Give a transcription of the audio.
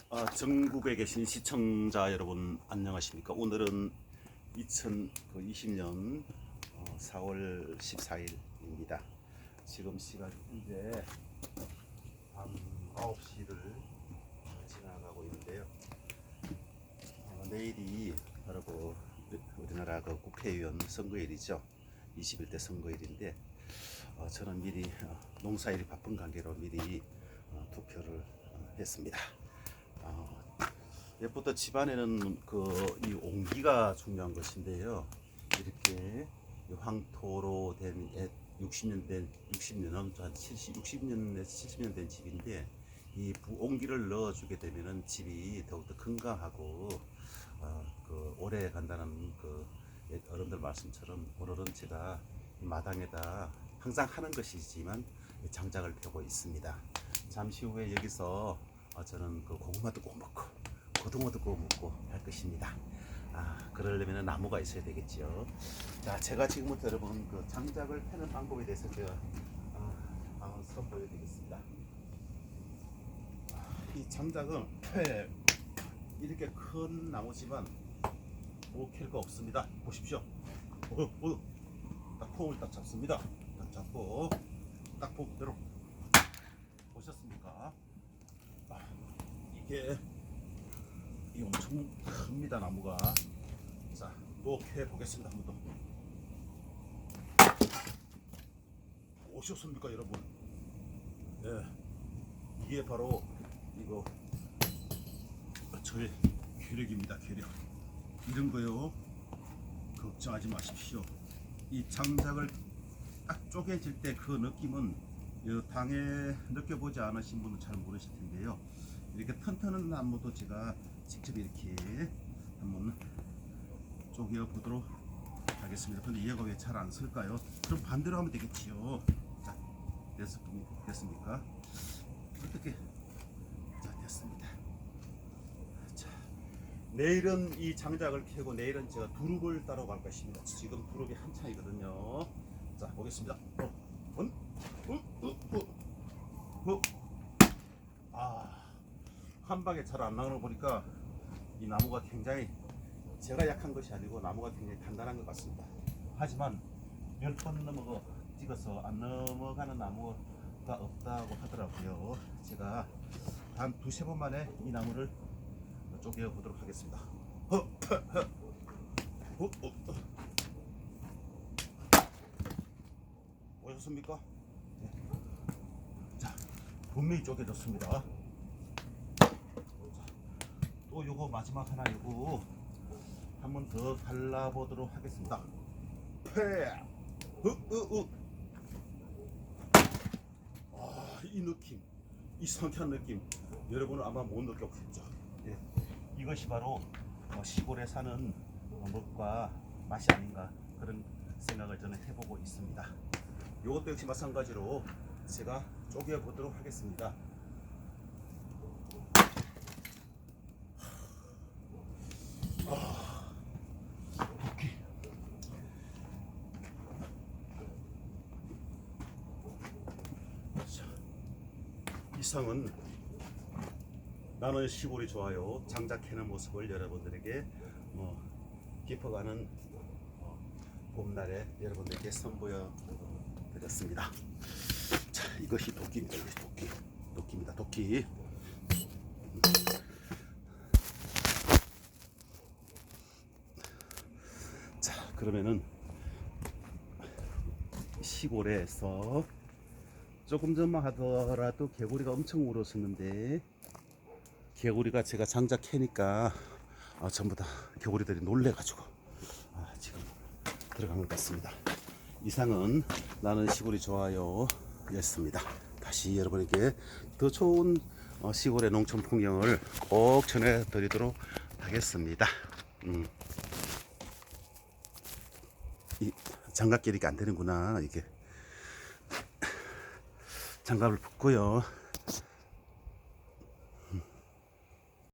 전국에 계신 시청자 여러분 안녕하십니까? 오늘은 2020년 4월 14일입니다. 지금 시간 현재 밤 9시를 지나가고 있는데요. 내일이 바로 우리나라 국회의원 선거일이죠. 21대 선거일인데 저는 미리 농사일이 바쁜 관계로 미리 투표를 했습니다. 옛부터 집안에는 이 온기가 중요한 것인데요. 이렇게 황토로 된 60년 한 60년에서 70년 된 집인데 이 온기를 넣어주게 되면은 집이 더욱더 건강하고 오래 간다는 어른들 말씀처럼 오늘은 제가 이 마당에다 항상 하는 것이지만 장작을 펴고 있습니다. 잠시 후에 여기서 저는 고구마도 꼭 먹고 고등어도 꼭 먹고 할 것입니다. 그러려면 나무가 있어야 되겠죠. 자, 제가 지금부터 여러분 장작을 패는 방법에 대해서 제가 한번 선보여드리겠습니다. 이 장작은 이렇게 큰 나무지만 캘 거 없습니다. 보십시오. 딱 폼을 딱 잡습니다. 딱 잡고 딱 폼대로 보셨습니까? 이게 엄청 큽니다, 나무가. 자, 또 캐 보겠습니다. 한번 더. 오셨습니까, 여러분? 예, 이게 바로 저의 괴력입니다, 괴력. 이런 거요, 걱정하지 마십시오. 이 장작을 딱 쪼개질 때 그 느낌은 당에 느껴보지 않으신 분은 잘 모르실 텐데요. 이렇게 튼튼한 나무도 제가 직접 이렇게 한번 쪼개 보도록 하겠습니다. 근데 얘가 왜 잘 안 쓸까요? 그럼 반대로 하면 되겠지요. 자, 됐습니까? 어떻게? 자, 됐습니다. 자, 내일은 이 장작을 캐고 내일은 제가 두릅을 따러 갈 것입니다. 지금 두릅이 한창이거든요. 자, 보겠습니다. 한 방에 잘 안 나오는 거 보니까 이 나무가 굉장히, 제가 약한 것이 아니고 나무가 굉장히 단단한 것 같습니다. 하지만 몇 번 찍어서 안 넘어가는 나무가 없다고 하더라고요. 제가 단 두세 번 만에 이 나무를 쪼개 보도록 하겠습니다. 보셨습니까? 네. 자, 분명히 쪼개졌습니다. 또 요거 마지막 하나 요거 한 번 더 갈라보도록 하겠습니다. 이 느낌, 이 상쾌한 느낌 여러분은 아마 못 느껴보셨죠? 예. 이것이 바로 시골에 사는 먹과 맛이 아닌가 그런 생각을 저는 해보고 있습니다. 요것도 역시 마찬가지로 제가 쪼개 보도록 하겠습니다. 이상은 나는 시골이 좋아요. 장작 캐는 모습을 여러분들에게 깊어가는 봄날에 여러분들에게 선보여 드렸습니다. 자, 이것이 도끼입니다. 이것이 도끼입니다. 도끼. 자, 그러면은 시골에서 조금 전만 하더라도 개구리가 엄청 울었었는데 개구리가 제가 장작 캐니까 전부 다 개구리들이 놀래가지고 지금 들어간 것 같습니다. 이상은 나는 시골이 좋아요 였습니다. 다시 여러분에게 더 좋은 시골의 농촌 풍경을 꼭 전해드리도록 하겠습니다. 이 장갑 끼니까 안 되는구나. 이게 장갑을 벗고요.